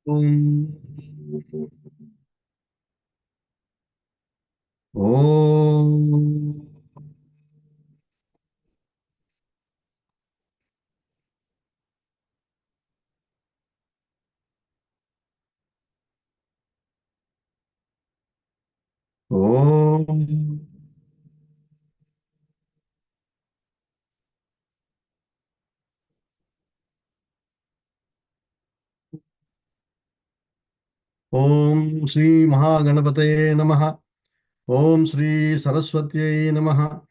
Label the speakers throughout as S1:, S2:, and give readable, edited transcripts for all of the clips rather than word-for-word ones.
S1: Om. Om. Om Shri Mahaganapataye Namaha. Om Shri Saraswatye Namaha.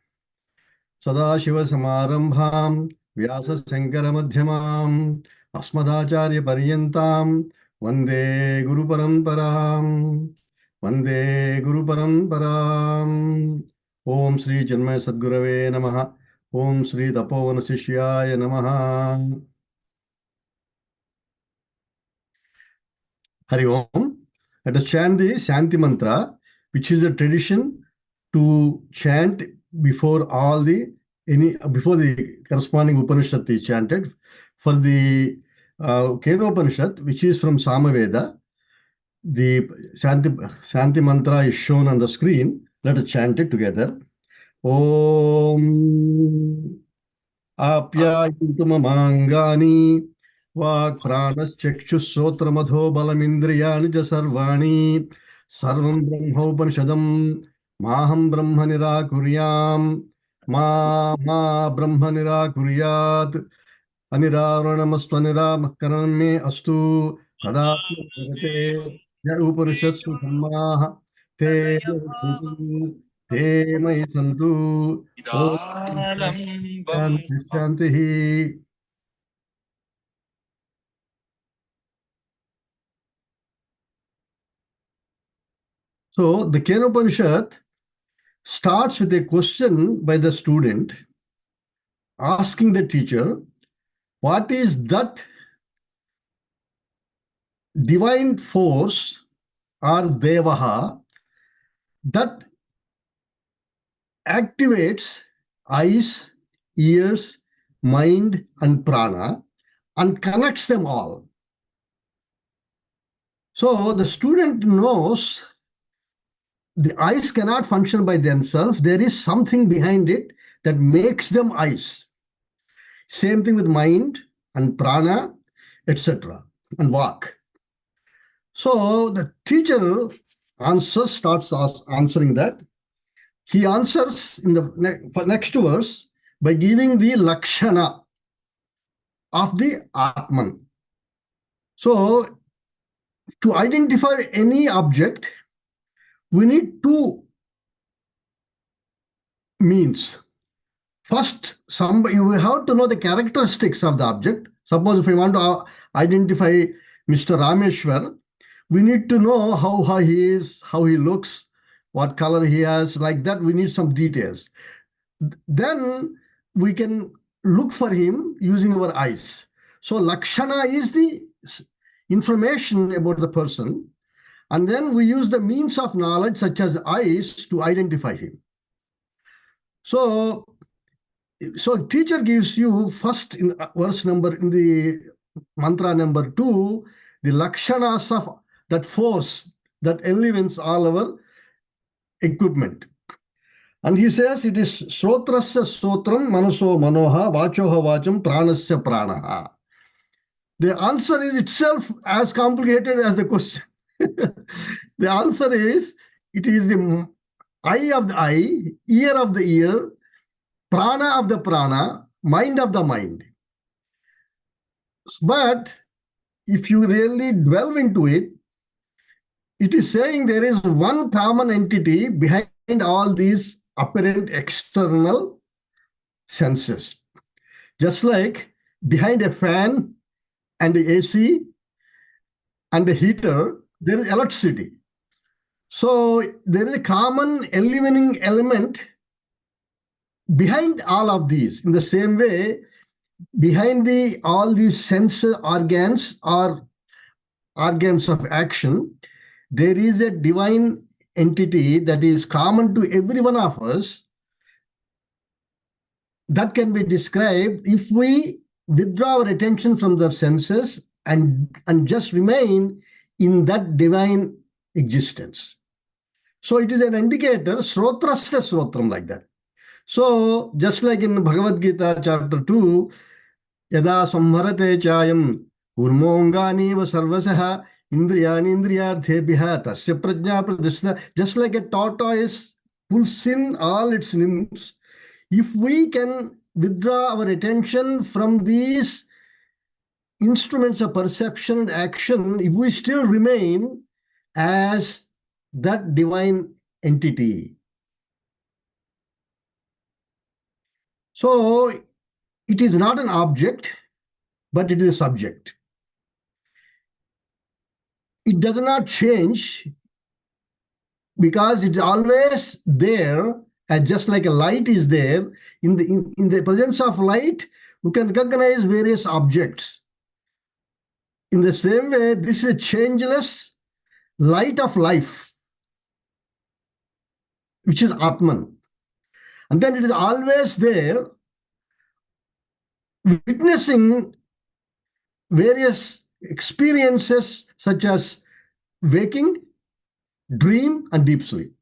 S1: Sadashiva-samarambham Vyasa-Shankara-madhyamam Asmadacharya-paryantam Vande Guru-paramparam Vande Guru-paramparam. Om Shri Chinmaya Sadgurave Namaha. Om Shri Tapovana-sishyaya Namaha. Hari Om. Let us chant the Shanti Mantra, which is a tradition to chant before all the before the corresponding Upanishad is chanted. For the Kenopanishad, which is from Samaveda, the Shanti Mantra is shown on the screen. Let us chant it together. Om Apyayantu mamangani वाक्प्राणश्चक्षुश्रोत्रमथो बलमिन्द्रियाणि च सर्वाणि सर्वं ब्रह्मोपनिषदं माहं ब्रह्म निराकुर्याम् मा ब्रह्म निराकुर्यात् अनिरावरणमस्त्वनिराकरणं मे अस्तु तदास्तु जगते य उपनिषत्सु धर्माः ते ते मयि सन्तु ॐ शान्तिः शान्तिः. So the Kenopanishad starts with a question by the student asking the teacher, what is that divine force or devaha that activates eyes, ears, mind, and prana and connects them all? So the student knows the eyes cannot function by themselves. There is something behind it that makes them eyes. Same thing with mind and prana, etc. and vak. So the teacher starts answering that. He answers in the next verse by giving the lakshana of the Atman. So to identify any object, we need two means. First, you have to know the characteristics of the object. Suppose if we want to identify Mr. Rameshwar, we need to know how high he is, how he looks, what color he has, like that. We need some details. Then we can look for him using our eyes. So Lakshana is the information about the person. And then we use the means of knowledge such as eyes to identify him. So teacher gives you first in verse number, in the mantra number 2, the lakshanas of that force that elements all our equipment. And he says it is sotrasya sotram manaso manoha vachoha vacham pranasya pranaha. The answer is itself as complicated as the question. The answer is, it is the eye of the eye, ear of the ear, prana of the prana, mind of the mind. But if you really delve into it, it is saying there is one common entity behind all these apparent external senses. Just like behind a fan and the AC and the heater, there is electricity. So there is a common illuminating element behind all of these. In the same way, behind all these sense organs or organs of action, there is a divine entity that is common to every one of us, that can be described if we withdraw our attention from the senses and just remain in that divine existence. So it is an indicator, srotrasya srotram, like that. So just like in Bhagavad Gita chapter 2, yada samharate chayam kurmongani sarvasaha indriyani indriyarthebhya tasya prajna pradishta. Just like a tortoise pulls in all its limbs, if we can withdraw our attention from these instruments of perception and action, if we still remain as that divine entity. So it is not an object, but it is a subject. It does not change because it's always there, and just like a light is there. In the presence of light, we can recognize various objects. In the same way, this is a changeless light of life, which is Atman. And then it is always there, witnessing various experiences such as waking, dream, and deep sleep.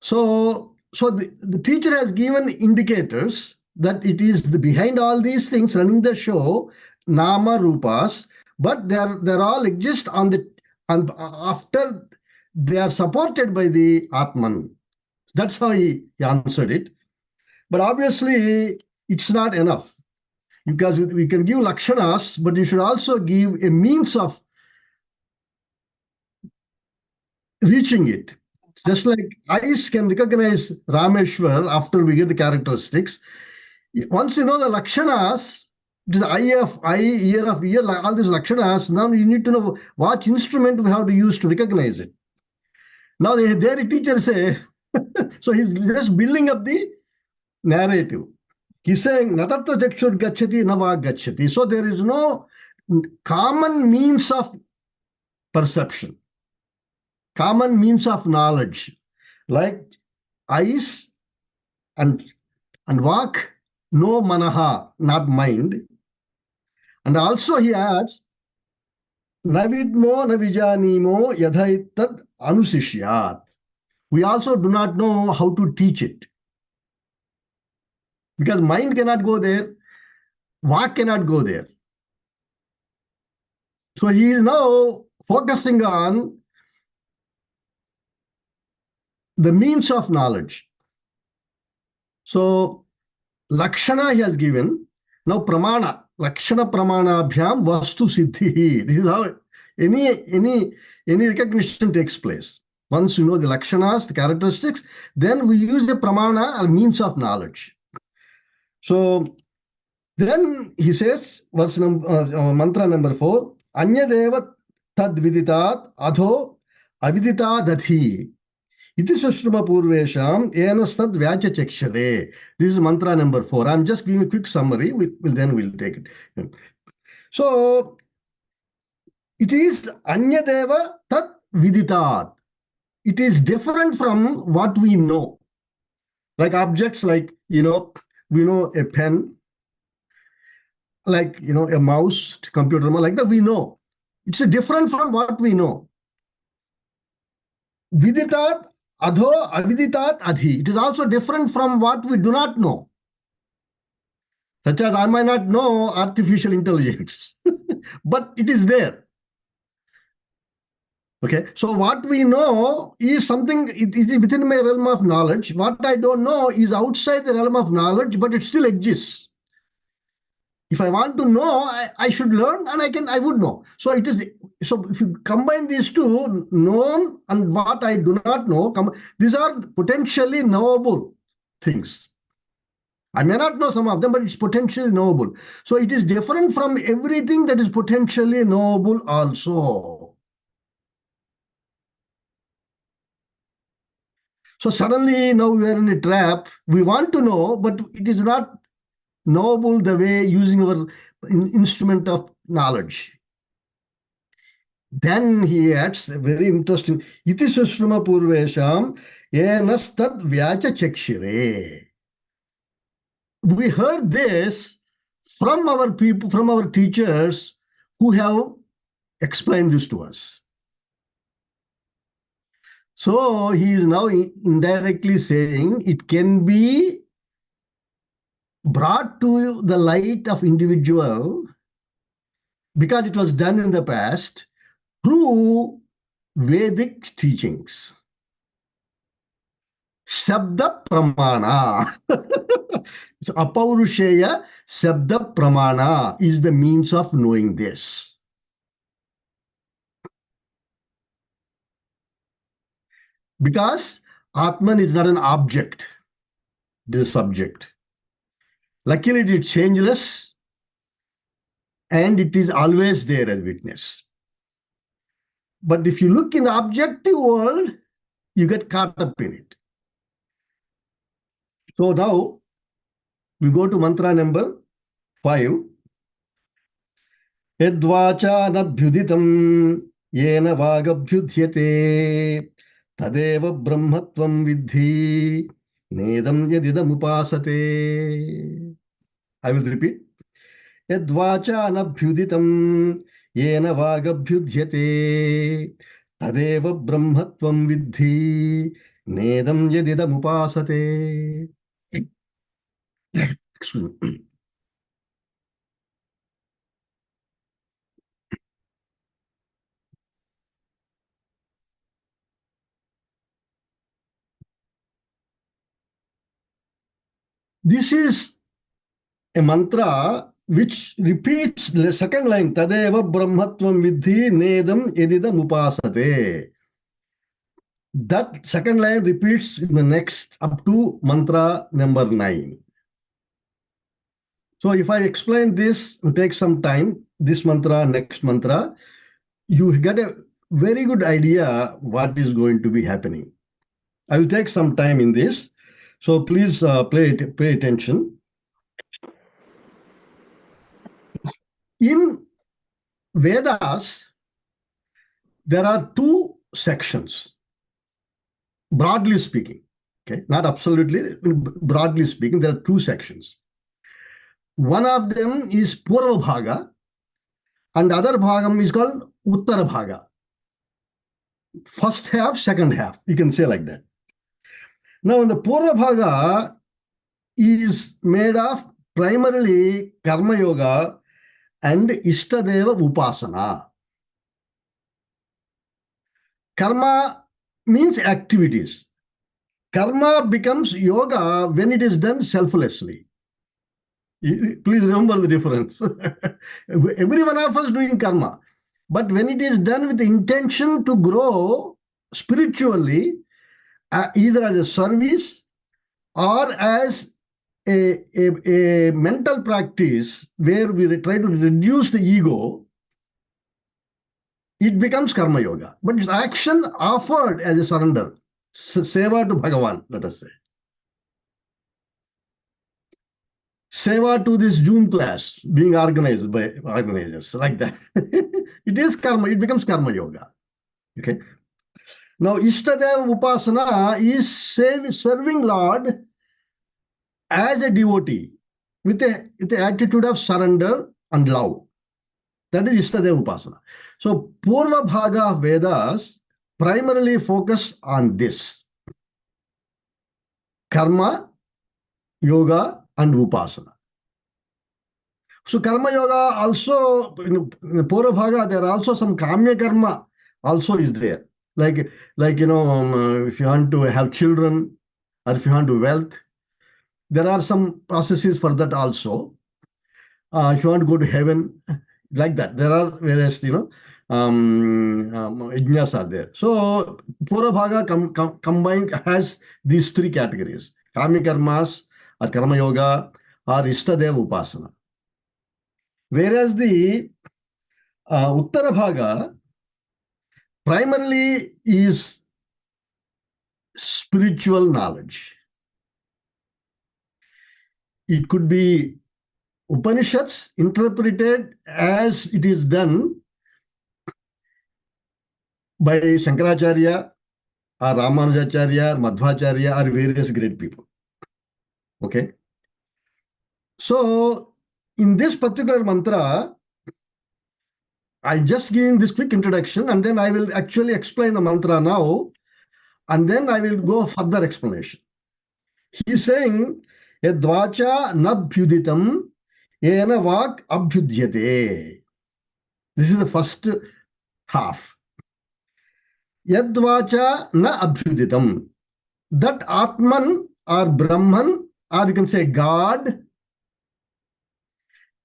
S1: So the teacher has given indicators that it is behind all these things running the show, nama rupas, but they're all exist and after they are supported by the Atman. That's how he answered it. But obviously, it's not enough, because we can give lakshanas, but you should also give a means of reaching it. Just like eyes can recognize Rameshwar after we get the characteristics. Once you know the lakshanas, it is eye of eye, ear of ear, all these lakshanas, now you need to know what instrument we have to use to recognize it. Now their teacher say, so he's just building up the narrative. He's saying, Natatra Jakshur Gachati Nava Gachati. So there is no common means of perception, common means of knowledge, like eyes and vak, no manaha, not mind. And also he adds, Navidmo navijanimo yadhaitad anusishyat. We also do not know how to teach it, because mind cannot go there, vak cannot go there. So he is now focusing on the means of knowledge. So lakshana he has given. Now pramana, lakshana pramanabhyam vastu siddhi. This is how any recognition takes place. Once you know the lakshanas, the characteristics, then we use the pramana, a means of knowledge. So then he says, mantra number 4, anyadeva tad viditat adho avidita dadhi. Iti sushruma purvesham enastad vyacha chakshare. This is mantra number 4. I'm just giving a quick summary. We'll take it. So it is anyadeva tat viditat. It is different from what we know. Like objects, like, we know a pen, like, a mouse, computer, like that we know. It's different from what we know. Viditat adho aviditat adhi. It is also different from what we do not know. Such as I might not know artificial intelligence, but it is there. Okay, so what we know is something, it is within my realm of knowledge. What I don't know is outside the realm of knowledge, but it still exists. If I want to know, I should learn, and I would know. So if you combine these two, known and what I do not know, these are potentially knowable things. I may not know some of them, but it's potentially knowable. So it is different from everything that is potentially knowable also. So suddenly now we are in a trap. We want to know, but it is not knowable the way using our instrument of knowledge. Then he adds, very interesting, iti sushruma purvesham enastad vyacha chakshire. We heard this from our people, from our teachers who have explained this to us. So he is now indirectly saying it can be brought to the light of individual because it was done in the past through Vedic teachings. Shabda Pramana. So Apaurusheya Shabda Pramana is the means of knowing this. Because Atman is not an object, it is a subject. Luckily, it is changeless and it is always there as witness. But if you look in the objective world, you get caught up in it. So now we go to mantra number 5. Yadvacha nabhyuditam yena vagabhyudhyate tadeva brahmatvam vidhi nedam yadidam upasate. I will repeat. Yadvacha nabhyuditam yena vagabhyudhyate tadeva brahmatvam vidhi nedam yadidam upasate. Excuse me. This is a mantra which repeats the second line, Tadeva Brahmatvam Vidhi Nedam Edidam Upasate. That second line repeats in the next up to mantra number 9. So if I explain this, it takes some time, this mantra, next mantra, you get a very good idea what is going to be happening. I will take some time in this. So please pay attention. In Vedas, there are two sections, broadly speaking. Okay, not absolutely, broadly speaking, there are two sections. One of them is Purva Bhaga, and the other Bhagam is called Uttara Bhaga. First half, second half, you can say like that. Now, the Purva Bhaga is made of primarily Karma Yoga and Ishtadeva Upasana. Karma means activities. Karma becomes yoga when it is done selflessly. Please remember the difference. Every one of us doing karma. But when it is done with the intention to grow spiritually, either as a service or as a mental practice where we try to reduce the ego, it becomes karma yoga. But it's action offered as a surrender. Seva to Bhagavan, let us say. Seva to this Zoom class being organized by organizers, like that. It is karma, it becomes karma yoga. Okay. Now, Ishtadeva Upasana is serving Lord as a devotee with the attitude of surrender and love. That is Ishtadeva Upasana. So, Purva Bhaga of Vedas primarily focus on this: karma, yoga, and upasana. So karma yoga also, in Purva Bhaga, there are also some kamya karma also is there. Like if you want to have children or if you want to wealth, there are some processes for that also. If you want to go to heaven, like that, there are various, yajnas are there. So Purva Bhaga combined has these three categories: Kami karmas, or karma yoga, or Ishtadeva upasana. Whereas the Uttara Bhaga primarily is spiritual knowledge. It could be Upanishads interpreted as it is done by Shankaracharya or Ramanujacharya or Madhvacharya or various great people. Okay. So in this particular mantra, I just giving this quick introduction, and then I will actually explain the mantra now, and then I will go further explanation. He's saying, Yadvacha nabhyuditam ena vak abhyudyate. This is the first half. Yadvacha na abhyuditam. That Atman or Brahman, or you can say God,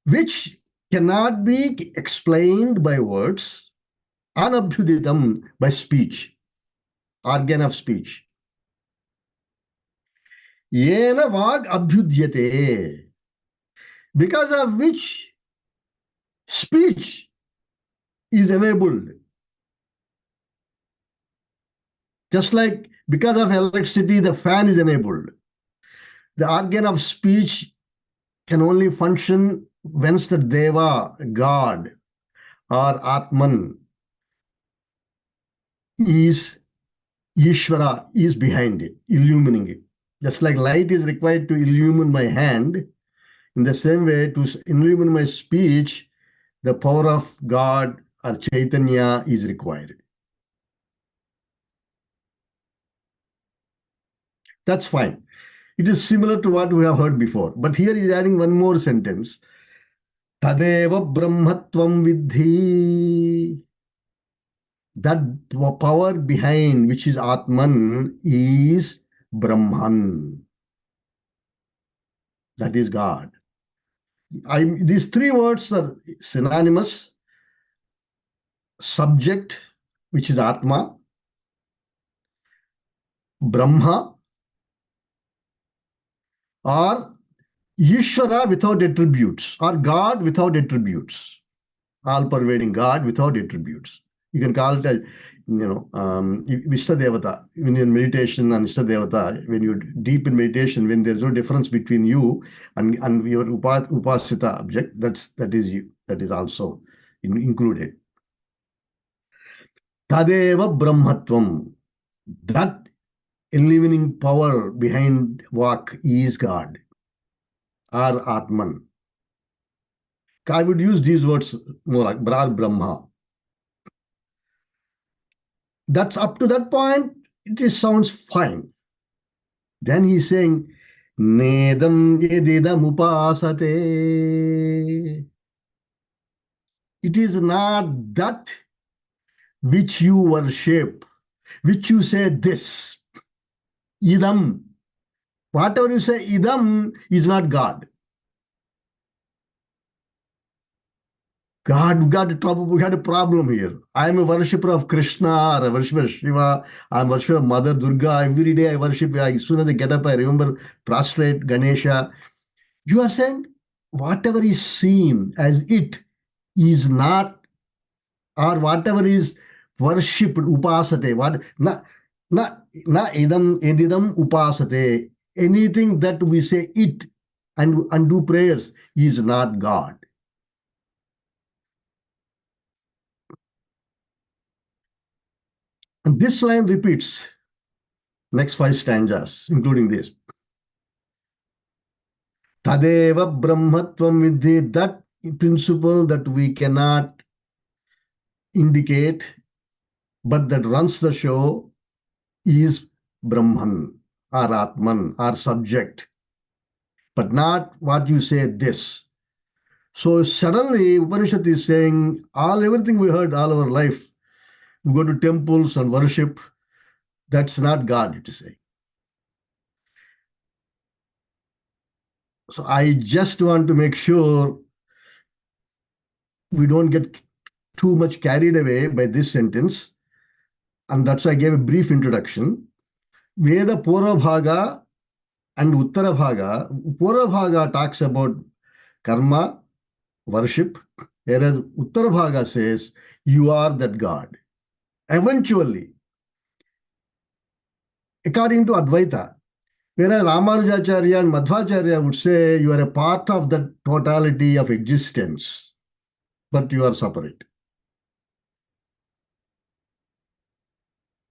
S1: which cannot be explained by words, anabhyuditam, by speech, organ of speech. Yena vag abhyudyate, because of which speech is enabled. Just like because of electricity, the fan is enabled. The organ of speech can only function once the Deva, God, or Atman is Ishvara, is behind it, illumining it. Just like light is required to illumine my hand, in the same way, to illumine my speech, the power of God or Chaitanya is required. That's fine. It is similar to what we have heard before. But here he is adding one more sentence. Tadeva Brahmatvam Vidhi. That power behind, which is Atman, is Brahman. That is God. These three words are synonymous. Subject, which is Atma, Brahma, or Ishvara without attributes, or God without attributes, all-pervading God without attributes. You can call it a, Ishta Devata. When you're in meditation and Ishta Devata, when you're deep in meditation, when there's no difference between you and your Upasita object, that is you. That is also included. Tadeva Brahmatvam. That illumining power behind Vak is God or Atman. I would use these words more like Brahma. That's up to that point, it sounds fine. Then he's saying, Nedam yedidam upasate. It is not that which you worship, which you say this. Idam. Whatever you say, idam is not God. God, we had a problem here. I am a worshipper of Krishna or a worshipper of Shiva. I am a worshipper of Mother Durga. Every day I worship. As soon as I get up, I remember prostrate Ganesha. You are saying whatever is seen as it is not, or whatever is worshipped, upasate. Na edidam upasate. Anything that we say it and do prayers is not God. And this line repeats next 5 stanzas, including this. Tadeva Brahmatvam Vidhi, that principle that we cannot indicate, but that runs the show, is Brahman or Atman or subject, but not what you say this. So suddenly Upanishad is saying everything we heard all our life, we go to temples and worship, that's not God, it is saying. So I just want to make sure we don't get too much carried away by this sentence. And that's why I gave a brief introduction. Veda Purva Bhaga and Uttara Bhaga. Purva Bhaga talks about karma, worship, whereas Uttara Bhaga says, you are that God. Eventually, according to Advaita, whereas Ramanujacharya and Madhvacharya would say, you are a part of that totality of existence, but you are separate.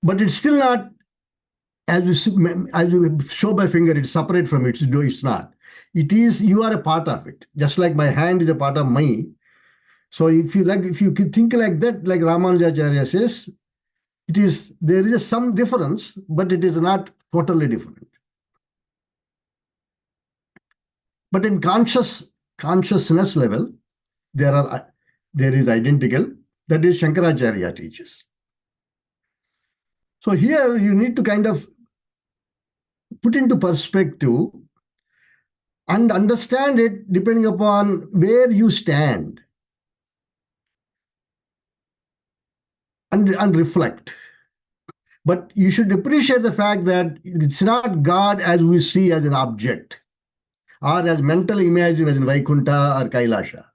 S1: But it's still not, as you show by finger, it's separate from it. It's not. It is, you are a part of it. Just like my hand is a part of me. So if you could think like that, like Ramanujacharya says, it is, there is some difference, but it is not totally different. But in consciousness level, there is identical. That is Shankaracharya teaches. So here you need to kind of put into perspective and understand it depending upon where you stand, and reflect. But you should appreciate the fact that it's not God as we see as an object or as mental imagine as in Vaikuntha or Kailasha.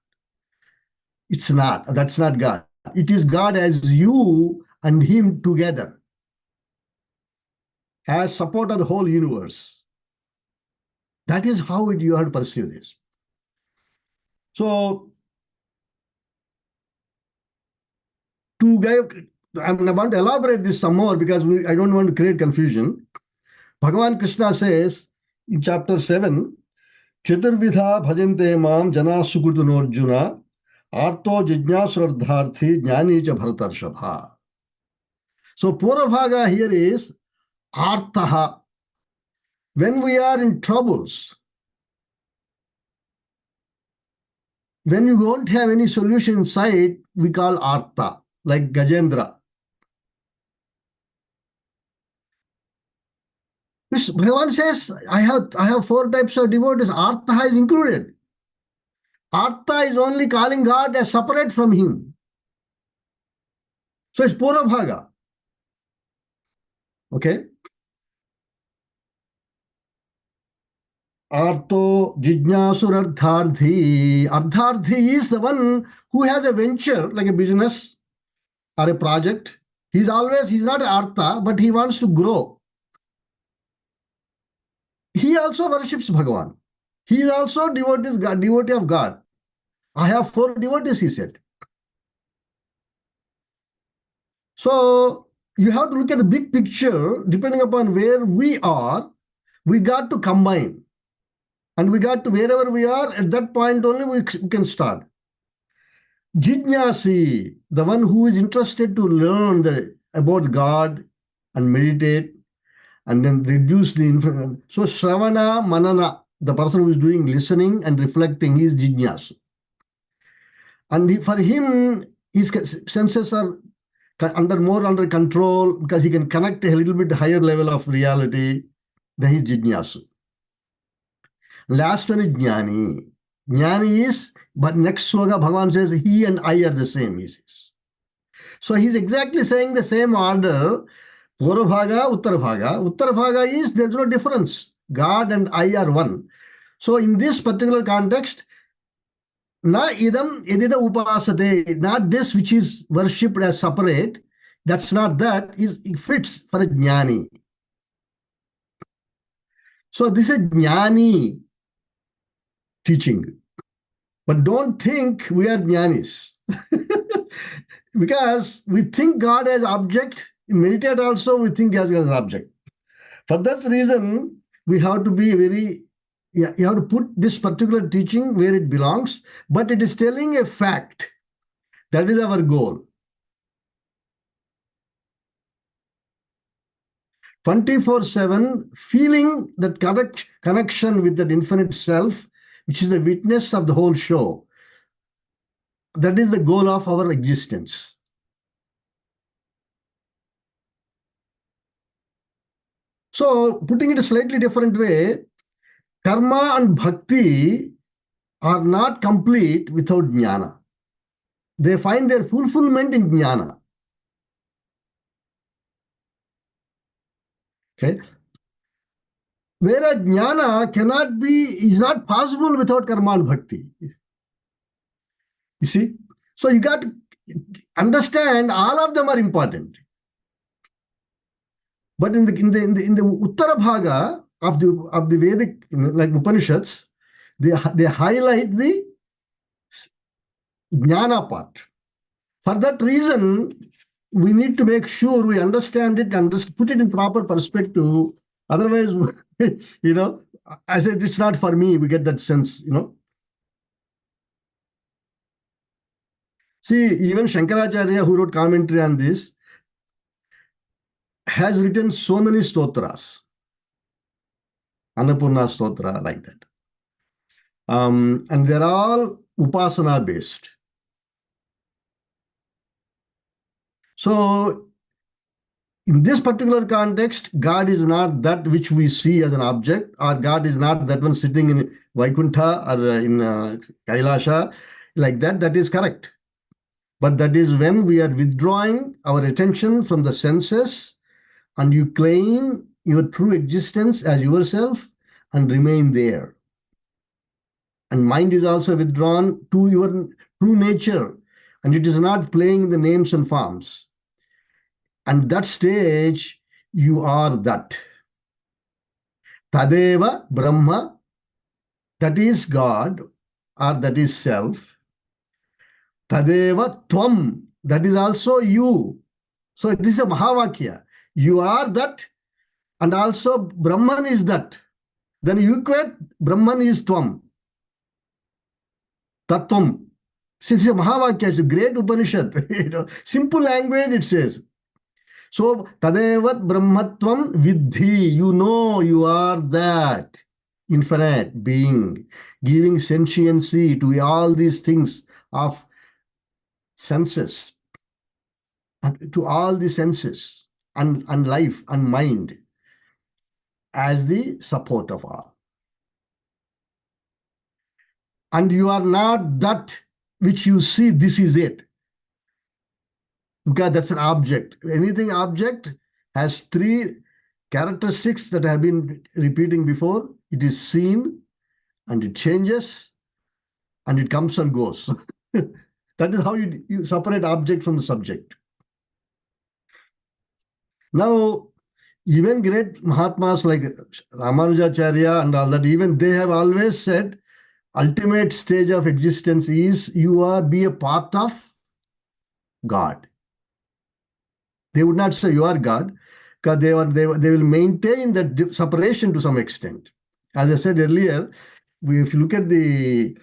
S1: It's not. That's not God. It is God as you and Him together, as support of the whole universe. That is how you have to perceive this. So, I'm about to elaborate this some more because I don't want to create confusion. Bhagavan Krishna says in chapter 7, Chaturvidha bhajante mam jana sukrutanarjuna arto jijnasurdharthi jnani cha bharatarshabha. So Purabhaga here is artaha. When we are in troubles, when you don't have any solution in sight, we call artha, like Gajendra. Bhagavan says, I have four types of devotees. Artha is included. Artha is only calling God as separate from him. So it's Purabhaga. Okay? Arto Jijnasur Ardharthi. Ardharthi is the one who has a venture, like a business or a project. He's not Artha, but he wants to grow. He also worships Bhagavan. He is also devotee of God. I have four devotees, he said. So you have to look at the big picture. Depending upon where we are, we got to combine. And we got to wherever we are, at that point only we can start. Jijnasi, the one who is interested to learn about God and meditate and then reduce the influence. So Shravana Manana, the person who is doing listening and reflecting, is Jijnasa. And for him, his senses are more under control because he can connect a little bit higher level of reality. Then he's Jijnasa. Last one is Jnani. Jnani is, but next sloga Bhagavan says, he and I are the same, he says. So he's exactly saying the same order. Purabhaga, Uttarabhaga. Uttarabhaga is, there's no difference. God and I are one. So in this particular context, na idam edida upasate, not this which is worshipped as separate, that's not that, it fits for a Jnani. So this is Jnani teaching. But don't think we are Jnanis. Because we think God as object. In meditate also, we think God as object. For that reason, we have to be you have to put this particular teaching where it belongs, but it is telling a fact. That is our goal. 24/7, feeling that connection with that infinite self, which is the witness of the whole show. That is the goal of our existence. So, putting it a slightly different way, karma and bhakti are not complete without jnana. They find their fulfillment in jnana. Okay? Whereas jnana is not possible without karma and bhakti. You see? So you got to understand all of them are important. But in the Uttara Bhaga of the Vedic, like Upanishads, they highlight the jnana part. For that reason, we need to make sure we understand it and put it in proper perspective Otherwise, I said it's not for me. We get that sense. See, even Shankaracharya, who wrote commentary on this, has written so many stotras, Annapurna stotra, like that. And they're all upasana based. So, in this particular context, God is not that which we see as an object, or God is not that one sitting in Vaikuntha or in Kailasha, like that. That is correct. But that is when we are withdrawing our attention from the senses and you claim your true existence as yourself and remain there. And mind is also withdrawn to your true nature, and it is not playing in the names and forms. And that stage, you are that. Tadeva Brahma, that is God, or that is self. Tadeva Tvam, that is also you. So this is a Mahavakya. You are that, and also Brahman is that. Then you equate Brahman is Tvam. Tattvam. Since it's a Mahavakya, it's a great Upanishad. Simple language it says. So, Tadevat Brahmatvam Vidhi, you are that infinite being, giving sentiency to all these things of senses, and to all the senses and life and mind as the support of all. And you are not that which you see, this is it. Because that's an object. Anything object has three characteristics that I have been repeating before. It is seen, and it changes, and it comes and goes. That is how you separate object from the subject. Now, even great Mahatmas like Ramanujacharya and all that, even they have always said, ultimate stage of existence is be a part of God. They would not say you are God, because they will maintain that separation to some extent. As I said earlier, if you look at this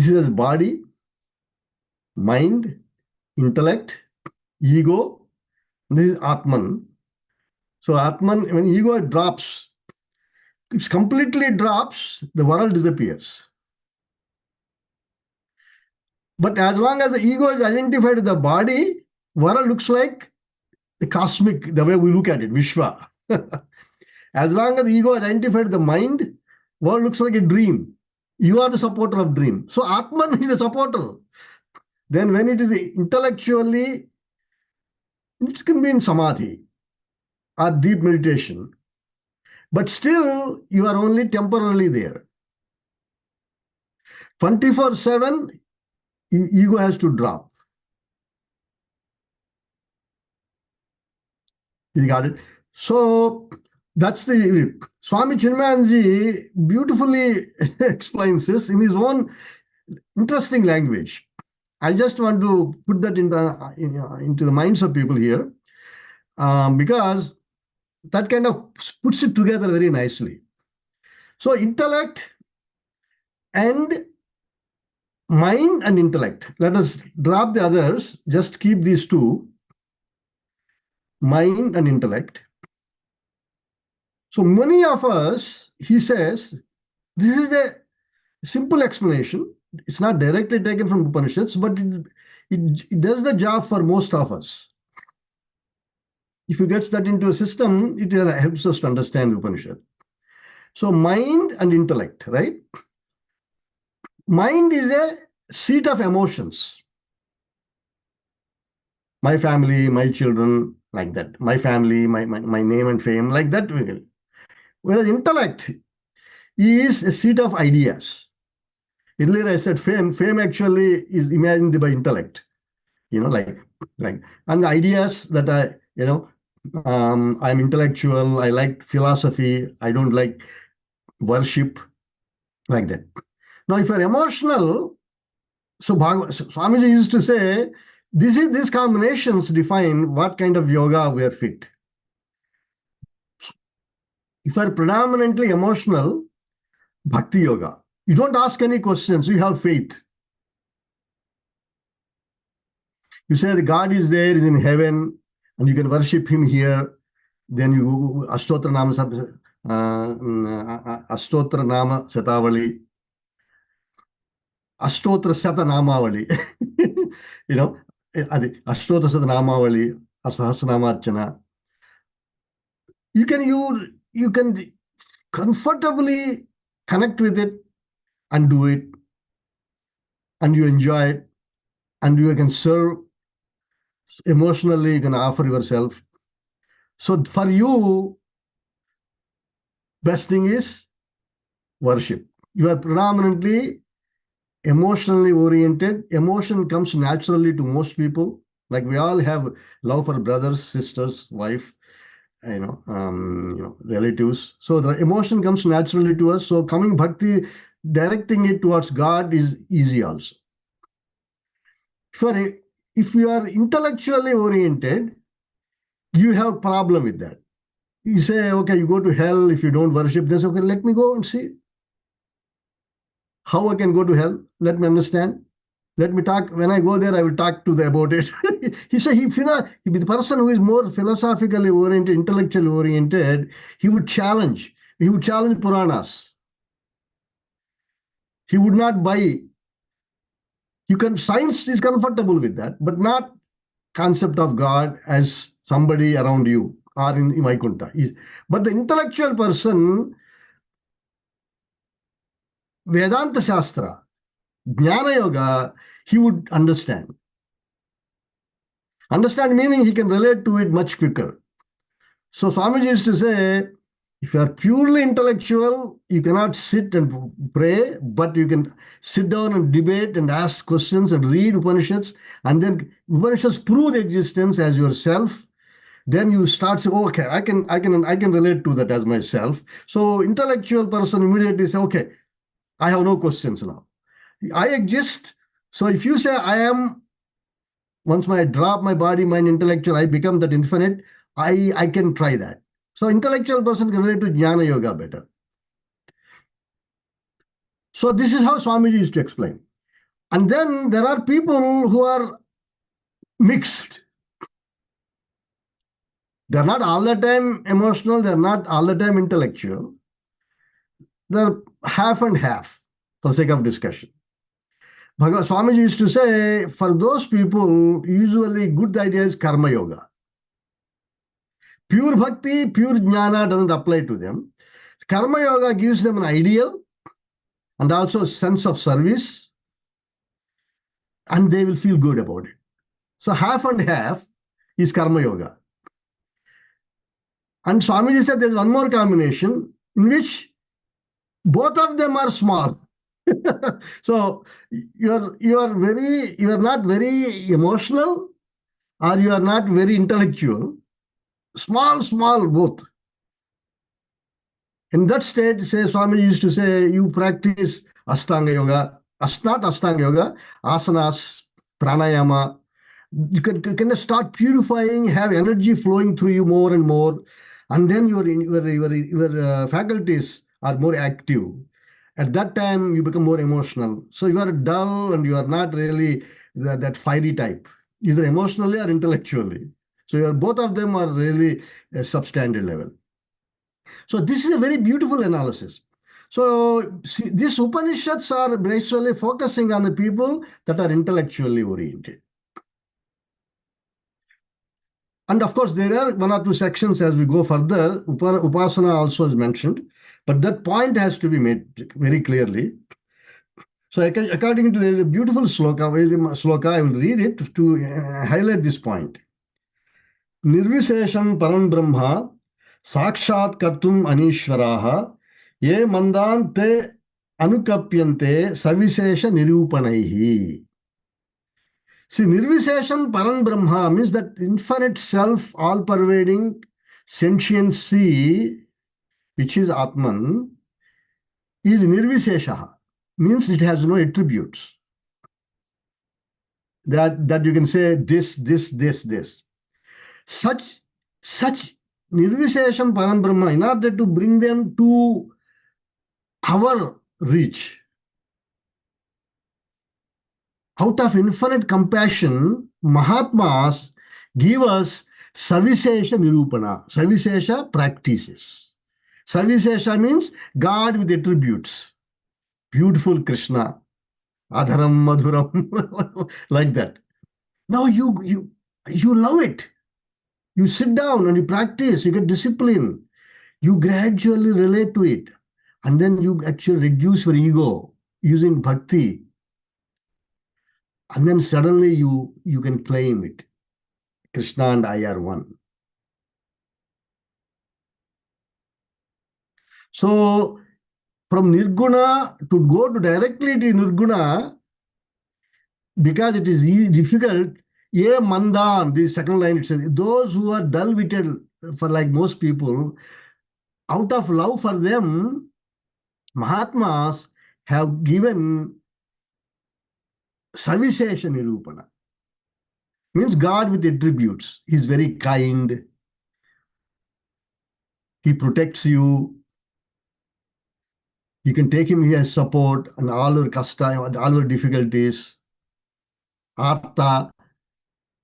S1: is body, mind, intellect, ego. This is Atman. So Atman, when ego drops, it completely drops, the world disappears. But as long as the ego is identified with the body, world looks like the cosmic, the way we look at it, Vishwa. As long as the ego identified the mind, world looks like a dream. You are the supporter of dream. So Atman is the supporter. Then when it is intellectually, it can be in samadhi or deep meditation. But still, you are only temporarily there. 24/7, ego has to drop. You got it? So that's the Swami Chinmayanji beautifully explains this in his own interesting language. I just want to put that into the minds of people here, because that kind of puts it together very nicely. So intellect and mind and intellect. Let us drop the others, just keep these two, mind and intellect. So many of us, he says, this is a simple explanation. It's not directly taken from Upanishads, but it does the job for most of us. If you get that into a system, it helps us to understand Upanishad. So mind and intellect, right? Mind is a seat of emotions. My family, my children, like that. My family, my name and fame, like that. Whereas intellect is a seat of ideas. Earlier I said fame. Fame actually is imagined by intellect. Like, and the ideas that I'm intellectual, I like philosophy, I don't like worship, like that. Now, if you're emotional, so Swamiji used to say, these combinations define what kind of yoga we are fit. If you are predominantly emotional, bhakti yoga. You don't ask any questions, you have faith. You say the God is there, is in heaven, and you can worship him here. Then you Ashtotra Nama Ashtotra Nama Satavali, Ashtotra Sata Namavali. You know, Ashtotra Sata Namavali, Sahasranama Archana. You can comfortably connect with it and do it, and you enjoy it, and you can serve emotionally, you can offer yourself. So for you, best thing is worship. You are predominantly emotionally oriented. Emotion comes naturally to most people. Like we all have love for brothers, sisters, wife, relatives. So the emotion comes naturally to us. So coming bhakti, directing it towards God is easy also. If you are intellectually oriented, you have problem with that. You say, okay, you go to hell if you don't worship this. Okay, let me go and see how I can go to hell. Let me understand. Let me talk. When I go there, I will talk to them about it. He said, the person who is more philosophically oriented, intellectually oriented, he would challenge. He would challenge Puranas. He would not buy. Science is comfortable with that, but not concept of God as somebody around you or in Vaikuntha. But the intellectual person, Vedanta Shastra, Jnana Yoga, he would understand. Understand meaning he can relate to it much quicker. So Swamiji used to say, if you are purely intellectual, you cannot sit and pray, but you can sit down and debate and ask questions and read Upanishads, and then Upanishads prove the existence as yourself. Then you start saying, oh, okay, I can relate to that as myself. So intellectual person immediately say, okay, I have no questions now. I exist. So if you say I am, once I drop my body, mind, intellectual, I become that infinite, I can try that. So intellectual person can relate to Jnana Yoga better. So this is how Swamiji used to explain. And then there are people who are mixed. They're not all the time emotional, they're not all the time intellectual. They're half and half, for the sake of discussion. Bhagavad Swamiji used to say, for those people, usually good idea is karma yoga. Pure bhakti, pure jnana doesn't apply to them. Karma yoga gives them an ideal and also a sense of service, and they will feel good about it. So half and half is karma yoga. And Swamiji said there's one more combination in which both of them are small. So you are not very emotional, or you are not very intellectual. Small both. In that state, say Swami used to say, you practice Ashtanga Yoga, not Ashtanga Yoga, asanas, pranayama. You can start purifying, have energy flowing through you more and more, and then your faculties are more active. At that time, you become more emotional. So you are dull and you are not really that fiery type, either emotionally or intellectually. So both of them are really a substandard level. So this is a very beautiful analysis. So these Upanishads are basically focusing on the people that are intellectually oriented. And of course, there are one or two sections as we go further. Upasana also is mentioned, but that point has to be made very clearly. So according to the beautiful sloka, I will read it to highlight this point. Nirvishesham param brahma sakshat kartum anishvaraha ye mandante anukapyante savishesha nirupanaihi. See, Nirvishesham Param Brahma means that infinite self, all-pervading sentiency, which is Atman, is Nirvishesha, means it has no attributes. That you can say this. Such Nirvishesham Param Brahma, in order to bring them to our reach. Out of infinite compassion, Mahatmas give us Savisesha Nirupana, Savisesha practices. Savisesha means God with attributes. Beautiful Krishna, Adharam Madhuram, like that. Now you love it. You sit down and you practice, you get discipline, you gradually relate to it, and then you actually reduce your ego using bhakti, and then suddenly you can claim it. Krishna and I are one. So from Nirguna to go to directly to Nirguna, because it is difficult, Ye Mandan, the second line, it says, those who are dull-witted, for like most people, out of love for them, Mahatmas have given Savisesha Nirupana. Means God with attributes. He's very kind. He protects you. You can take him as support and all your kasta, all your difficulties. Artha,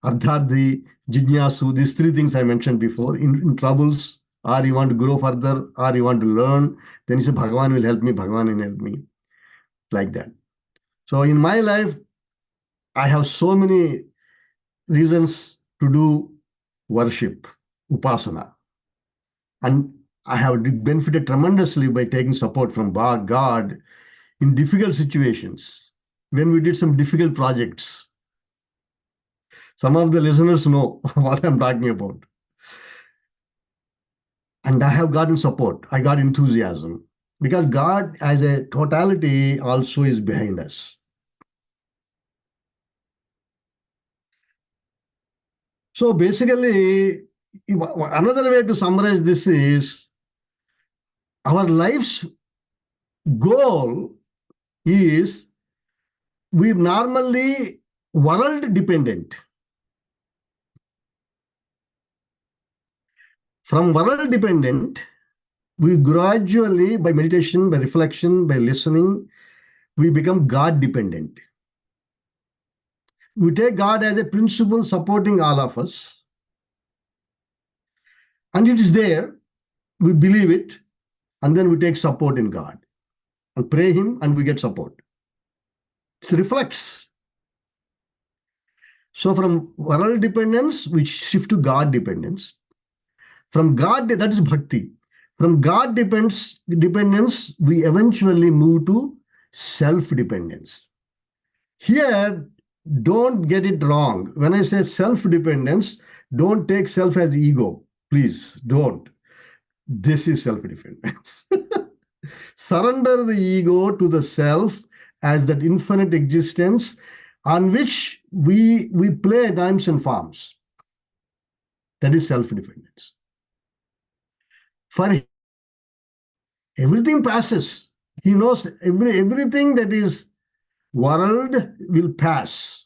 S1: Ardhardi, Jnyasu, these three things I mentioned before. In troubles, or you want to grow further, or you want to learn, then you say, Bhagavan will help me, Bhagavan will help me. Like that. So in my life, I have so many reasons to do worship, upasana. And I have benefited tremendously by taking support from God in difficult situations. When we did some difficult projects, some of the listeners know what I'm talking about. And I have gotten support. I got enthusiasm because God as a totality also is behind us. So basically, another way to summarize this is our life's goal is we normally world dependent. From world dependent, we gradually, by meditation, by reflection, by listening, we become God dependent. We take God as a principle supporting all of us. And it is there, we believe it, and then we take support in God and pray Him, and we get support. It reflects. So from world dependence, we shift to God dependence. From God, that is bhakti. From God dependence, we eventually move to self-dependence. Here, don't get it wrong. When I say self-dependence, don't take self as ego. Please, don't. This is self-dependence. Surrender the ego to the self as that infinite existence on which we play times and forms. That is self-dependence. For everything passes. He knows everything that is world will pass.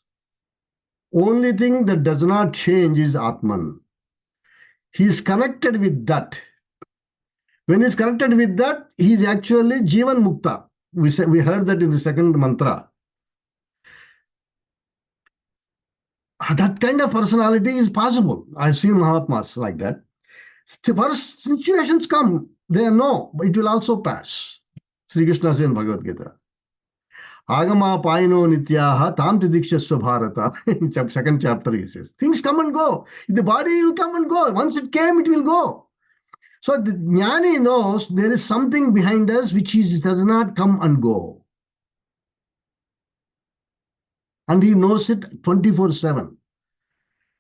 S1: Only thing that does not change is Atman. He is connected with that. When he is connected with that, he is actually Jivan Mukta. We heard that in the second mantra. That kind of personality is possible. I've seen Mahatmas like that. First situations come, they know, but it will also pass. Sri Krishna says in Bhagavad Gita. Agama paino nityaha tam tidikshasva bharata. In second chapter he says, things come and go. The body will come and go. Once it came, it will go. So the jnani knows there is something behind us which does not come and go. And he knows it 24/7.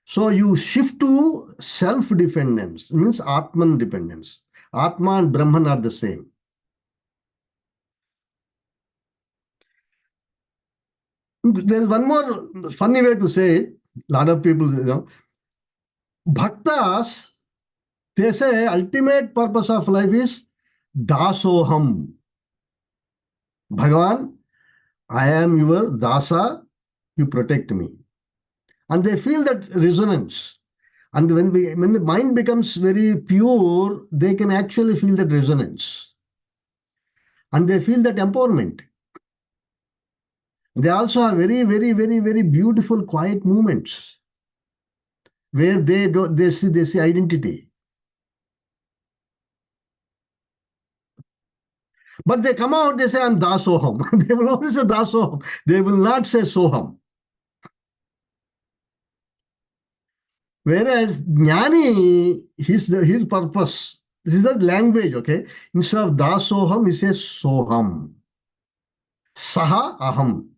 S1: So you shift to self-dependence, means Atman dependence. Atma and Brahman are the same. There is one more funny way to say it. A lot of people, bhaktas, they say ultimate purpose of life is dasoham. Bhagavan, I am your dasa, you protect me. And they feel that resonance. And when the mind becomes very pure, they can actually feel that resonance and they feel that empowerment. They also have very, very, very, very beautiful quiet moments where they see identity. But they come out, they say, I'm Dasoham. They will always say Dasoham. They will not say Soham. Whereas Jnani, his purpose, this is the language, okay? Instead of Dasoham, he says Soham. Saha Aham.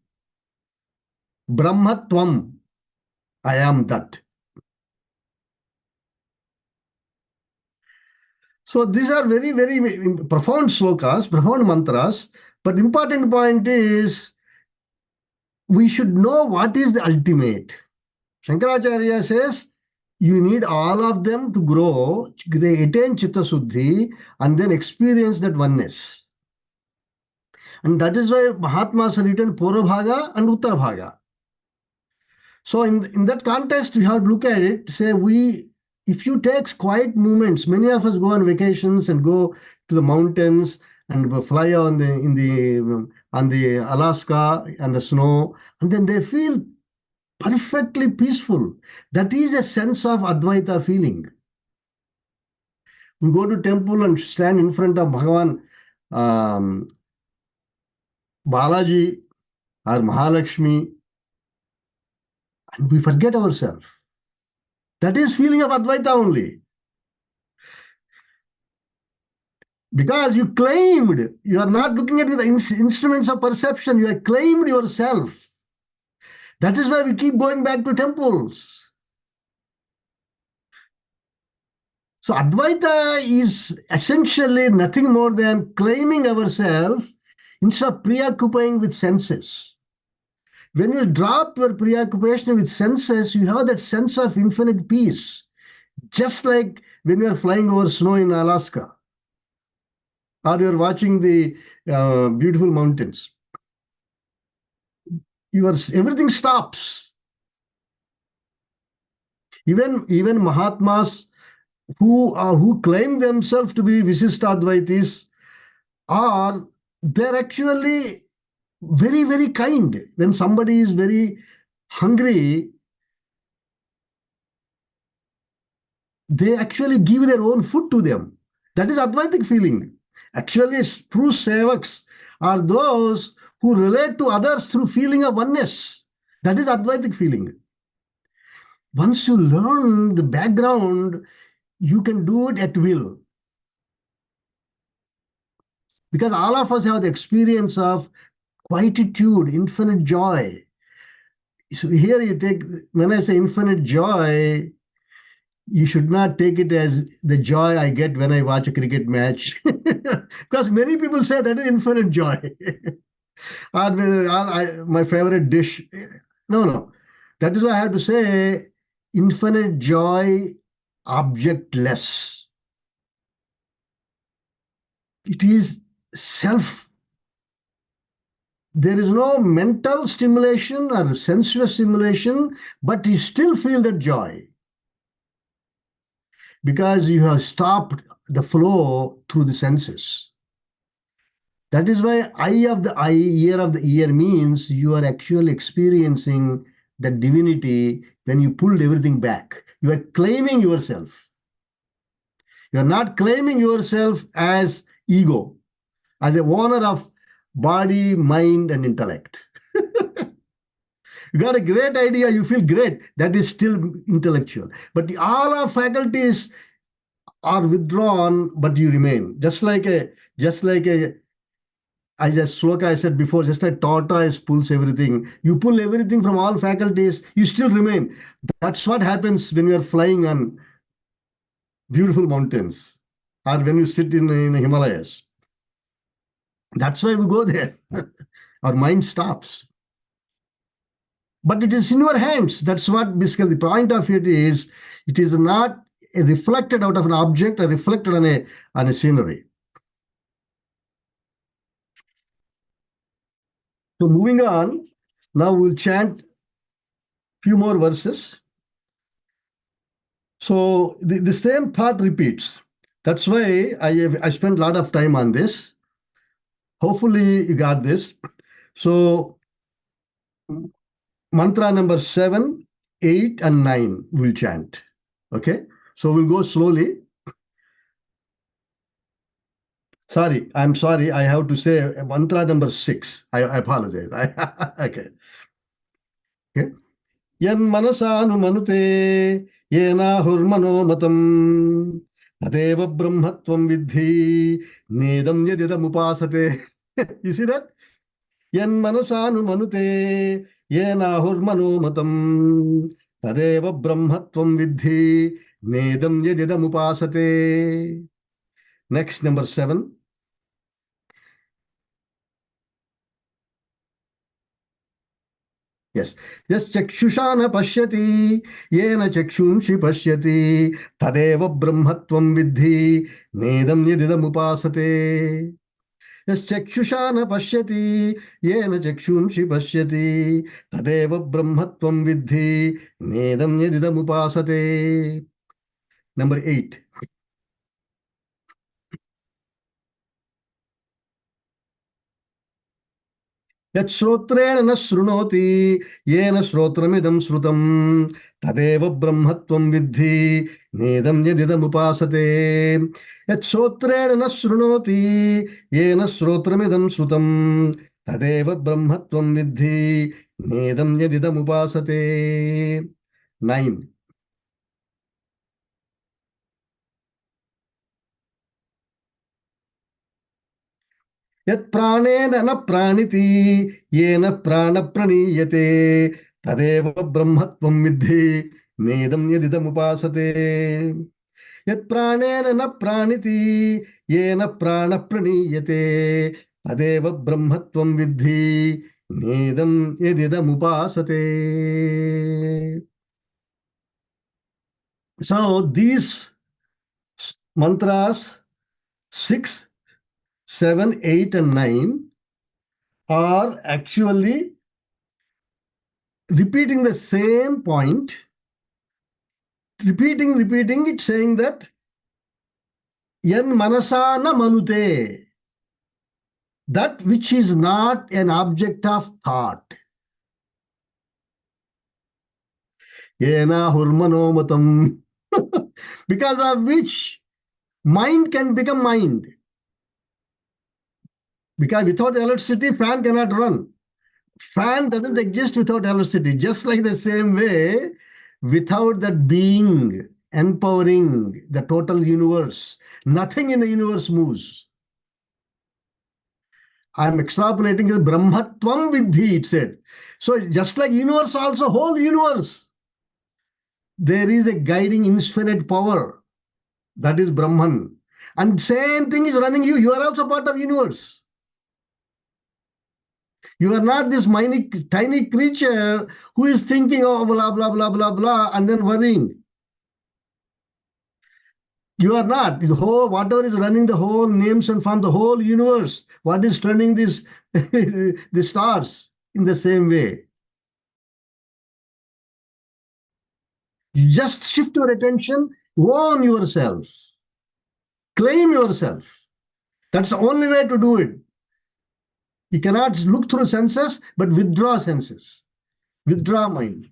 S1: Brahmatvam. I am that. So these are very, very profound slokas, profound mantras. But the important point is we should know what is the ultimate. Shankaracharya says you need all of them to grow, attain Chitta Suddhi, and then experience that oneness. And that is why Mahatmas have written Purva Bhaga and Uttara Bhaga. So in that context, we have to look at it, say if you take quiet moments, many of us go on vacations and go to the mountains and fly on the Alaska and the snow, and then they feel perfectly peaceful. That is a sense of Advaita feeling. We go to temple and stand in front of Bhagavan um, Balaji or Mahalakshmi, and we forget ourselves. That is feeling of Advaita only. Because you claimed, you are not looking at the instruments of perception, you have claimed yourself. That is why we keep going back to temples. So Advaita is essentially nothing more than claiming ourselves instead of preoccupying with senses. When you drop your preoccupation with senses, you have that sense of infinite peace. Just like when you are flying over snow in Alaska or you're watching the beautiful mountains. Everything stops. Even Mahatmas who claim themselves to be Visishtadvaitis are they're actually very, very kind. When somebody is very hungry, they actually give their own food to them. That is Advaitic feeling. Actually, true sevaks are those who relate to others through feeling of oneness. That is Advaitic feeling. Once you learn the background, you can do it at will. Because all of us have the experience of quietude, infinite joy. So here you take, when I say infinite joy, you should not take it as the joy I get when I watch a cricket match. Because many people say that is infinite joy. My favorite dish. No, no. That is why I have to say infinite joy, objectless. It is self. There is no mental stimulation or sensuous stimulation, but you still feel that joy because you have stopped the flow through the senses. That is why eye of the eye, ear of the ear means you are actually experiencing the divinity when you pulled everything back. You are claiming yourself. You are not claiming yourself as ego, as a owner of body, mind, and intellect. You got a great idea, you feel great. That is still intellectual. But all our faculties are withdrawn, but you remain. Just like a as a sloka I said before, just like tortoise pulls everything. You pull everything from all faculties, you still remain. That's what happens when you are flying on beautiful mountains or when you sit in the Himalayas. That's why we go there. Our mind stops. But it is in your hands. That's what basically the point of it is not reflected out of an object or reflected on a scenery. So moving on, now we'll chant few more verses. So the same thought repeats. That's why I spent a lot of time on this. Hopefully you got this. So mantra number 7, 8, and 9 will chant. Okay. So we'll go slowly. Sorry, I'm sorry. I have to say mantra number 6. I apologize. Okay. Okay. Yan manasanu manute yenahurmano matam tadeva brahmatvam vidhi nedam yadidam upasate. You see that? Yan manasanu manute yenahurmano matam tadeva brahmatvam vidhi nedam yadidam upasate. Next, number 7. Yes. Yes, chakshushana pashyati, yena chakshunshi pashyati, tadeva brahmatvam vidhi, nedam yadidam upasate. Yes, chakshushana pashyati, yena chakshunshi pashyati, tadeva brahmatvam vidhi, nedam yadidam upasate. Number 8. यच्छ्रोत्रेण न शृणोति येन श्रोत्रमिदं श्रुतं तदेव ब्रह्मत्वं विद्धि नेदं यदिदमुपासते यच्छ्रोत्रेण न शृणोति येन श्रोत्रमिदं श्रुतं तदेव ब्रह्मत्वं विद्धि नेदं यदिदमुपासते 9 यत्प्राणेन न प्राणिति येन प्राणप्रणीयते तदेव ब्रह्मत्वं विद्धि नेदं यदिदमुपासते यत्प्राणेन न प्राणिति येन प्राणप्रणीयते तदेव ब्रह्मत्वं विद्धि नेदं यदिदमुपासते. So these mantras 6, 7, 8, and 9 are actually repeating the same point, repeating it, saying that yan manasa na manute, that which is not an object of thought. Yena hurmanomatam, because of which mind can become mind. Because without electricity, fan cannot run. Fan doesn't exist without electricity. Just like the same way, without that being empowering the total universe, nothing in the universe moves. I'm extrapolating the Brahmatvam Vidhi, it said. So just like universe, also whole universe, there is a guiding infinite power. That is Brahman. And same thing is running you. You are also part of universe. You are not this tiny creature who is thinking, oh, blah, blah, blah, blah, blah, and then worrying. You are not. The whole, whatever is running the whole names and form, the whole universe, what is turning this, the stars in the same way. You just shift your attention, own yourself, claim yourself. That's the only way to do it. You cannot look through senses, but withdraw senses, withdraw mind.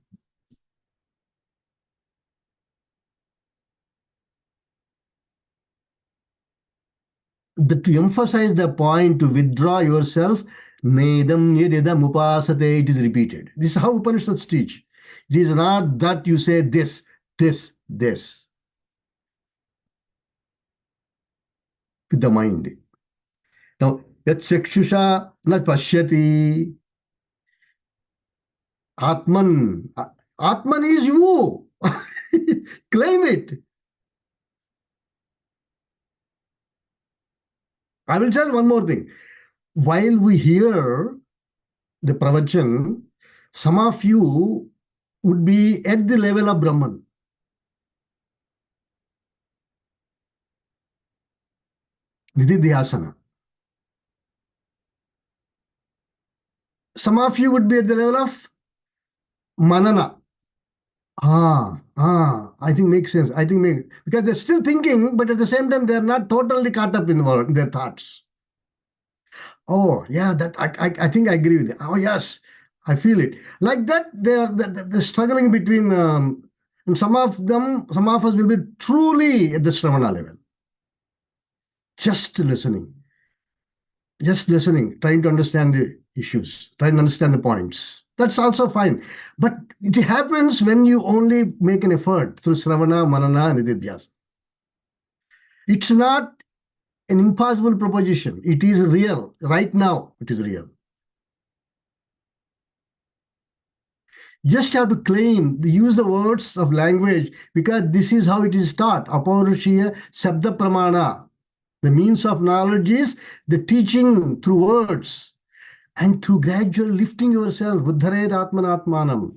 S1: But to emphasize the point, to withdraw yourself, nedam yedidam upasate, it is repeated. This is how Upanishads teach. It is not that you say this, this, this with the mind. Now, yat chakshusha na pashyati, Atman. Atman is you. Claim it. I will tell one more thing. While we hear the pravachan, some of you would be at the level of Brahman. Nididhyasana. Some of you would be at the level of Manana. I think makes sense. I think because they're still thinking, but at the same time, they're not totally caught up in their thoughts. Oh, yeah, that I think I agree with you. Oh, yes, I feel it. Like that, they're struggling between, and some of us will be truly at the Shravana level, just listening, trying to understand the issues, trying to understand the points. That's also fine. But it happens when you only make an effort through Shravana, Manana, and Nididhyas. It's not an impossible proposition. It is real. Right now, it is real. Just have to claim, use the words of language because this is how it is taught. Apaurushiya Shabda Pramana. The means of knowledge is the teaching through words and through gradual lifting yourself. Buddhared Atmanatmanam.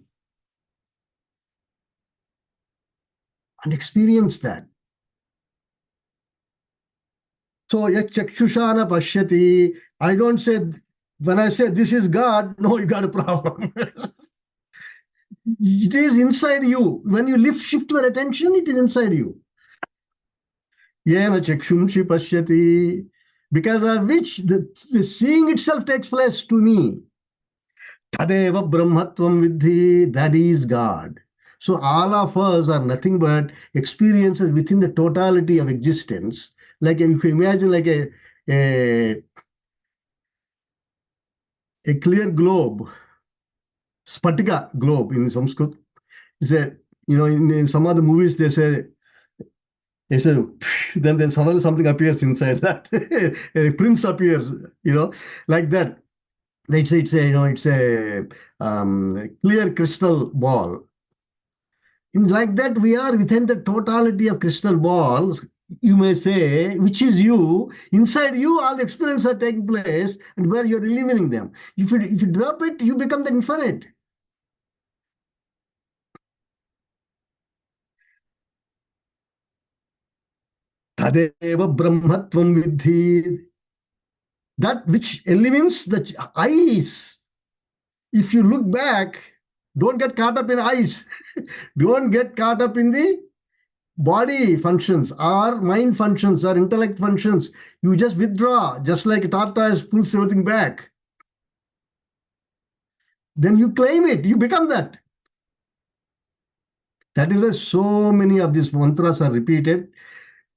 S1: And experience that. So, Yakchakshushana Pashyati. I don't say, when I say this is God, no, you got a problem. It is inside you. When you shift your attention, it is inside you. Yena chakshumshi pashyati. Because of which the seeing itself takes place to me. Tadeva brahmatvam vidhi, that is God. So all of us are nothing but experiences within the totality of existence. Like if you imagine like a, a clear globe, Spatika globe in Sanskrit. Is a, in some of the movies they say then suddenly something appears inside that. A prince appears, like that. It's a clear crystal ball. Like that, we are within the totality of crystal balls. You may say, which is you. Inside you, all the experiences are taking place, and where you're eliminating them. If you drop it, you become the infinite. Tadeva brahmatvam vidhi. That which eliminates the eyes. If you look back, don't get caught up in eyes. Don't get caught up in the body functions or mind functions or intellect functions. You just withdraw, just like a tortoise pulls everything back. Then you claim it, you become that. That is why so many of these mantras are repeated.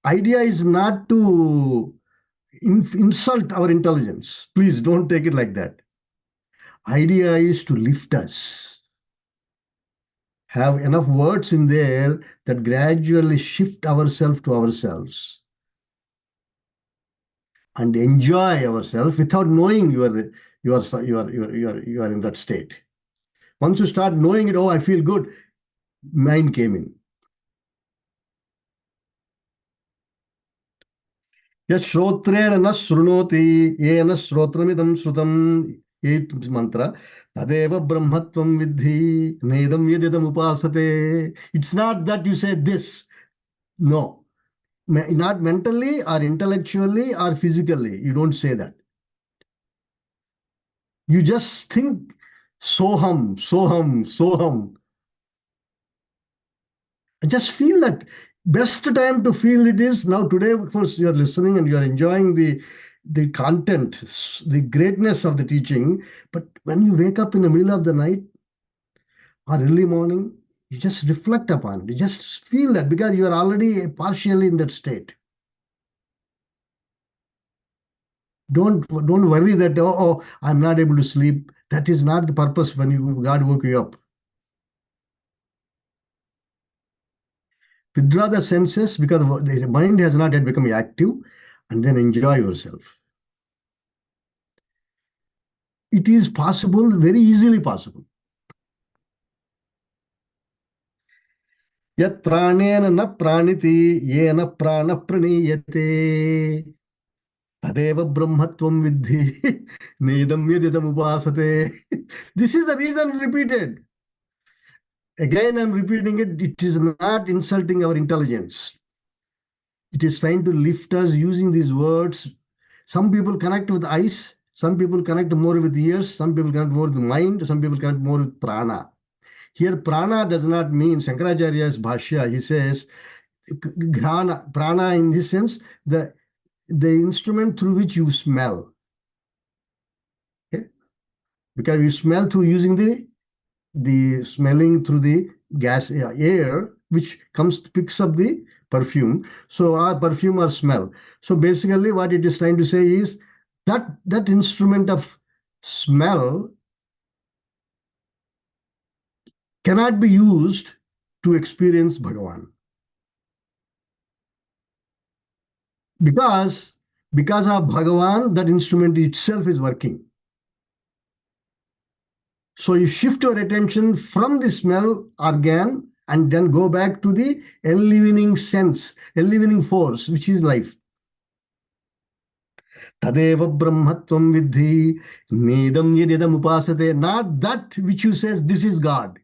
S1: Idea is not to insult our intelligence. Please don't take it like that. Idea is to lift us. Have enough words in there that gradually shift ourselves to ourselves and enjoy ourselves without knowing you are in that state. Once you start knowing it, oh, I feel good, mind came in. Yes, Shrotrena na srunoti, yena srotramidam srutam, eighth mantra. Tadeva brahmatvam vidhi, nedam yedidam upasate. It's not that you say this. No. Not mentally or intellectually or physically. You don't say that. You just think soham, soham, soham. Just feel that. Best time to feel it is now. Today, of course, you are listening and you are enjoying the content, the greatness of the teaching. But when you wake up in the middle of the night or early morning, you just reflect upon it. You just feel that because you are already partially in that state. Don't worry that I'm not able to sleep. That is not the purpose when God woke you up. Withdraw the senses because the mind has not yet become active, and then enjoy yourself. It is possible, very easily possible. Yat pranena na praniti yena prana praniyate tadeva brahmatvam vidhi nedam yedidam upasate. This is the reason repeated. Again, I'm repeating it. It is not insulting our intelligence. It is trying to lift us using these words. Some people connect with eyes, some people connect more with ears, some people connect more with mind, some people connect more with prana. Here, prana does not mean Shankaracharya's bhashya. He says, grana, prana in this sense, the instrument through which you smell. Okay? Because you smell through using the smelling through the gas air, which picks up the perfume. So our perfume or smell. So basically, what it is trying to say is that instrument of smell cannot be used to experience Bhagavan. Because of Bhagavan, that instrument itself is working. So you shift your attention from the smell organ and then go back to the enlivening sense, enlivening force, which is life. Tadeva brahmatvam vidhi nedam yedidam upasate. Not that which you says this is God.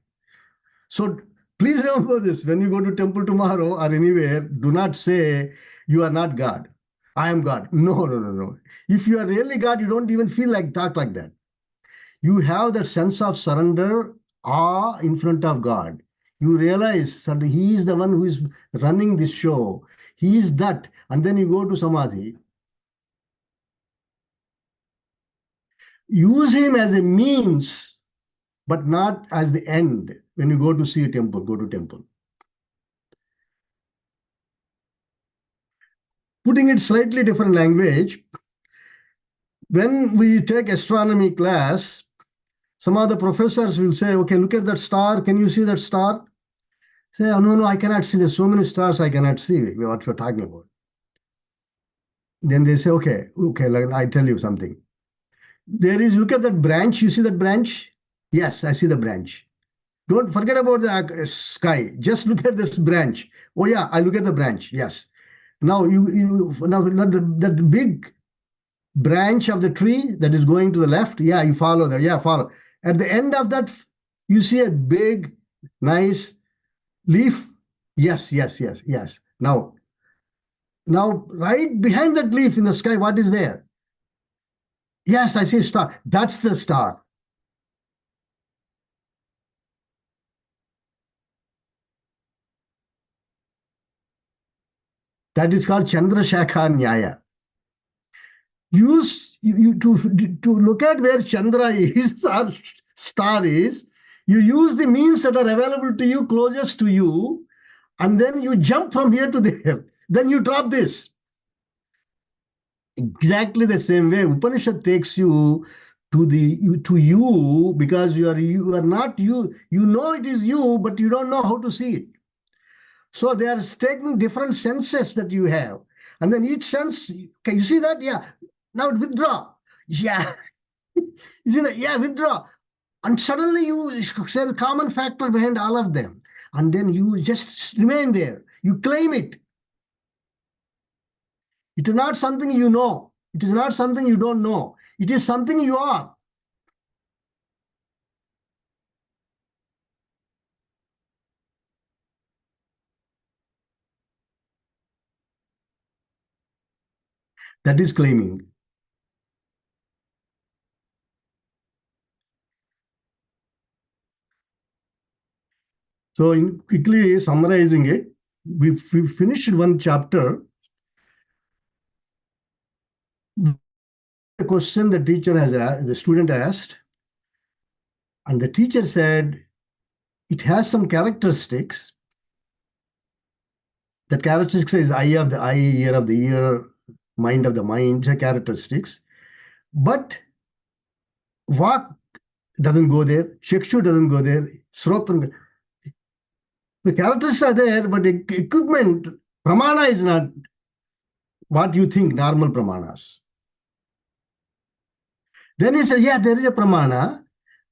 S1: So please remember this. When you go to temple tomorrow or anywhere, do not say you are not God. I am God. No, no, no, no. If you are really God, you don't even feel like talk like that. You have that sense of surrender, awe in front of God. You realize that He is the one who is running this show. He is that. And then you go to Samadhi. Use Him as a means, but not as the end. When you go to see a temple, go to temple. Putting it slightly different language, when we take astronomy class, some of the professors will say, okay, look at that star. Can you see that star? Say, oh, no, no, I cannot see. There's so many stars I cannot see what you're talking about. Then they say, okay, like, I tell you something. Look at that branch. You see that branch? Yes, I see the branch. Don't forget about the sky. Just look at this branch. Oh yeah, I look at the branch. Yes. Now now that big branch of the tree that is going to the left. Yeah, you follow that. Yeah, follow. At the end of that, you see a big, nice leaf. Yes, yes, yes, yes. Now, right behind that leaf in the sky, what is there? Yes, I see a star. That's the star. That is called Chandrashakha Nyaya. To look at where Chandra is or star is, you use the means that are available to you, closest to you, and then you jump from here to there. Then you drop this. Exactly the same way Upanishad takes you to you because you are not you. You know it is you, but you don't know how to see it. So they are taking different senses that you have. And then each sense, can you see that? Yeah. Now withdraw. Yeah. You see that? Yeah, withdraw. And suddenly you say a common factor behind all of them. And then you just remain there. You claim it. It is not something you know. It is not something you don't know. It is something you are. That is claiming. So, in quickly summarizing it, we finished one chapter. The question the teacher has asked, the student asked, and the teacher said it has some characteristics. The characteristics is eye of the eye, ear of the ear, mind of the mind, the characteristics. But vak doesn't go there, Shikshu doesn't go there, Srotan. The characteristics are there, but equipment, pramana is not what you think normal pramanas. Then he said, yeah, there is a pramana.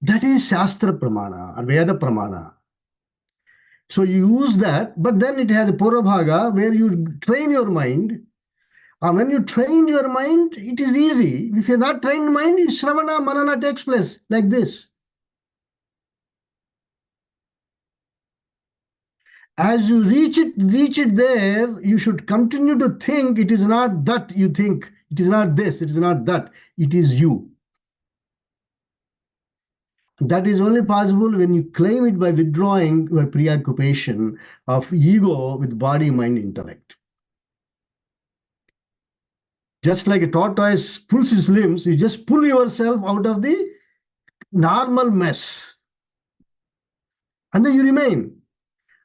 S1: That is Shastra pramana or Veda pramana. So you use that, but then it has a Purabhaga where you train your mind. And when you train your mind, it is easy. If you're not trained mind, Shravana, Manana takes place like this. As you reach it there, you should continue to think it is not that you think. It is not this, it is not that. It is you. That is only possible when you claim it by withdrawing your preoccupation of ego with body, mind, intellect. Just like a tortoise pulls its limbs, you just pull yourself out of the normal mess, and then you remain.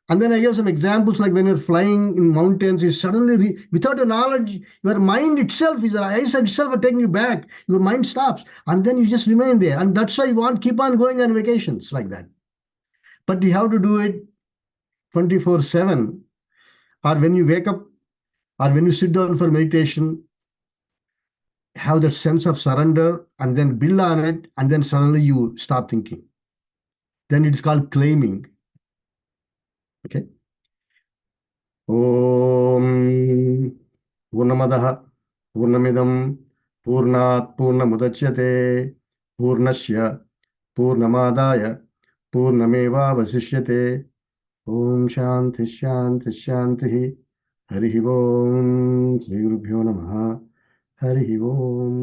S1: And then I gave some examples like when you're flying in mountains, you suddenly, without your knowledge, your mind itself, your eyes itself are taking you back. Your mind stops, and then you just remain there. And that's why you want keep on going on vacations like that. But you have to do it 24/7, or when you wake up, or when you sit down for meditation, have that sense of surrender, and then build on it, and then suddenly you stop thinking. Then it's called claiming. Okay. ॐ पूर्णमदः पूर्णमिदं पूर्णात् पूर्णमुदच्यते पूर्णस्य पूर्णमादाय पूर्णमेवावशिष्यते ॐ शान्ति शान्ति शान्तिः हरिः ॐ श्रीगुरुभ्यो नमः हरिः ॐ